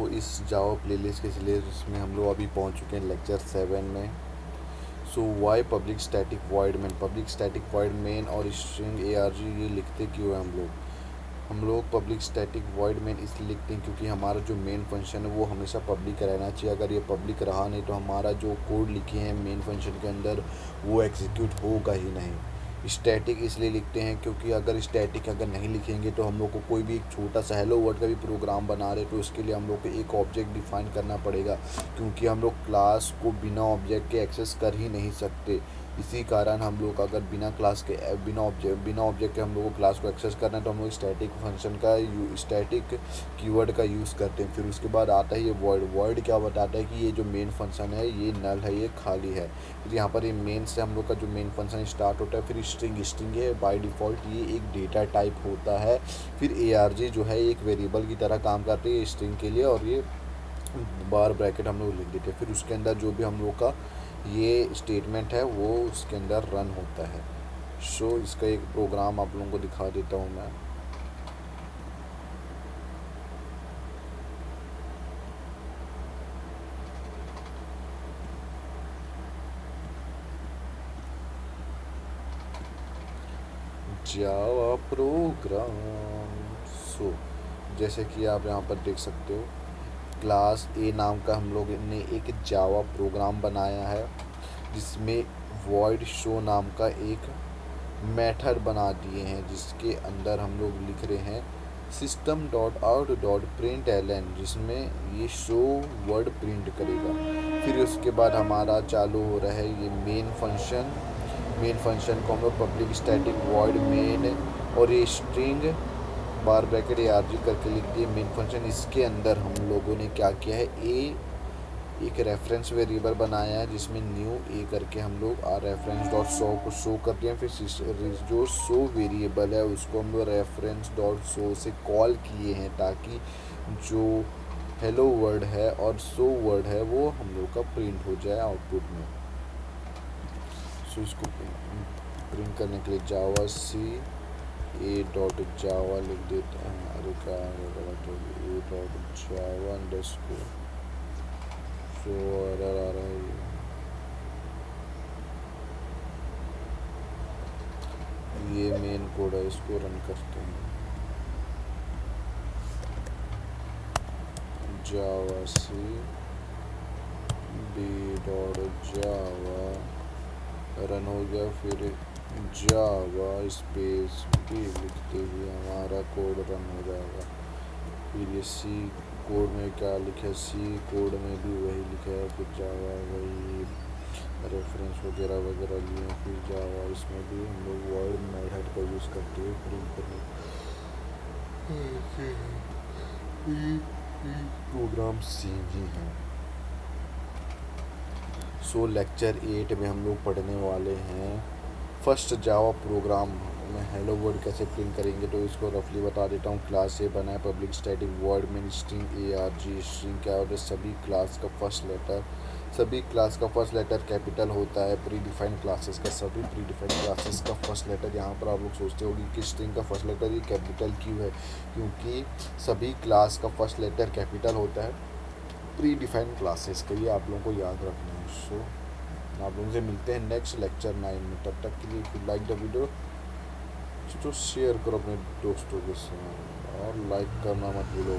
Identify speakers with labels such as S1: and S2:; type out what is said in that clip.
S1: इस जावा प्लेलिस्ट के सिलेबस में हम लोग अभी पहुंच चुके हैं लेक्चर 7 में। Why public static void main, public static void main और स्ट्रिंग ए आर जी ये लिखते क्यों हैं हम लोग पब्लिक स्टैटिक वॉइड मेन इसलिए लिखते हैं क्योंकि हमारा जो मेन फंक्शन है वो हमेशा पब्लिक रहना चाहिए। अगर ये पब्लिक रहा नहीं तो हमारा जो कोड लिखे हैं मेन फंक्शन के अंदर वो एग्जीक्यूट होगा ही नहीं। स्टैटिक इसलिए लिखते हैं क्योंकि अगर स्टैटिक अगर नहीं लिखेंगे तो हम लोग को कोई भी एक छोटा सा हेलो वर्ड का भी प्रोग्राम बना रहे तो उसके लिए हम लोग को एक ऑब्जेक्ट डिफाइन करना पड़ेगा, क्योंकि हम लोग क्लास को बिना ऑब्जेक्ट के एक्सेस कर ही नहीं सकते। इसी कारण हम लोग अगर बिना ऑब्जेक्ट के हम लोग को क्लास को एक्सेस करना है तो हम लोग स्टैटिक फंक्शन का स्टैटिक कीवर्ड का यूज़ करते हैं। फिर उसके बाद आता है ये वर्ड क्या बताता है कि ये जो मेन फंक्शन है ये नल है, ये खाली है। फिर यहाँ पर ये मेन से हम लोग का जो मेन फंक्शन स्टार्ट होता है। फिर स्ट्रिंग है बाय डिफ़ॉल्ट ये एक डेटा टाइप होता है। फिर ए आर जी जो है एक वेरिएबल की तरह काम करती है स्ट्रिंग के लिए, और ये बार ब्रैकेट हम लोग लिख देते हैं। फिर उसके अंदर जो भी हम लोग का ये स्टेटमेंट है वो उसके अंदर रन होता है। इसका एक प्रोग्राम आप लोगों को दिखा देता हूँ मैं। Java program. जैसे कि आप यहाँ पर देख सकते हो क्लास ए नाम का हम लोग ने एक जावा प्रोग्राम बनाया है जिसमें वॉइड शो नाम का एक मेथड बना दिए हैं, जिसके अंदर हम लोग लिख रहे हैं system dot out dot print L N, जिसमें ये शो वर्ड प्रिंट करेगा। फिर उसके बाद हमारा चालू हो रहा है ये मेन फंक्शन को हम लोग पब्लिक स्टैटिक वॉइड मेन और ये स्ट्रिंग बार ब्रैकेट ए आर जी करके लिख दिए मेन फंक्शन। इसके अंदर हम लोगों ने क्या किया है, एक रेफरेंस वेरिएबल बनाया है जिसमें न्यू ए करके हम लोग रेफरेंस डॉट शो को शो कर दिए हैं। फिर जो शो वेरिएबल है उसको हम लोग रेफरेंस डॉट शो से कॉल किए हैं ताकि जो हेलो वर्ड है और शो वर्ड है वो हम लोग का प्रिंट हो जाए आउटपुट में। इसको प्रिंट करने के लिए जावा सी ए डॉट जावा लिख देते हैं। अरे क्या A dot Java underscore show error आ रहा है। ये मेन कोड है, इसको रन करते हैं। Java C D dot Java run हो गया। फिर जावा स्पेस भी लिखते हुए हमारा कोड रन हो जाएगा। फिर ये सी कोड में क्या लिखा है, सी कोड में भी वही लिखा है। फिर जावा वही रेफरेंस वगैरह लिए। फिर जावा इसमें भी हम लोग वर्ड मेथड का यूज़ करते हुए प्रिंट करने प्रोग्राम सीवी हैं। लेक्चर 8 में हम लोग पढ़ने वाले हैं फर्स्ट जावा प्रोग्राम में हेलो वर्ड कैसे प्रिंट करेंगे। तो इसको रफली बता देता हूँ। क्लास से बना है पब्लिक स्टैटिक वर्ड में string A R ji. String क्या होता है, सभी क्लास का फर्स्ट लेटर कैपिटल होता है। प्री डिफाइंड क्लासेस का सभी प्री डिफाइंड क्लासेस का फर्स्ट लेटर, यहाँ पर आप लोग सोचते होंगे कि स्ट्रिंग का फर्स्ट लेटर ये कैपिटल क्यों है, क्योंकि सभी क्लास का फर्स्ट लेटर कैपिटल होता है प्री डिफाइंड क्लासेस के लिए। आप लोगों को याद रखना है। आप लोगों से मिलते हैं नेक्स्ट लेक्चर 9 में। तब तक के लिए if you like the video तो शेयर करो अपने दोस्तों के साथ और लाइक करना मत भूलो।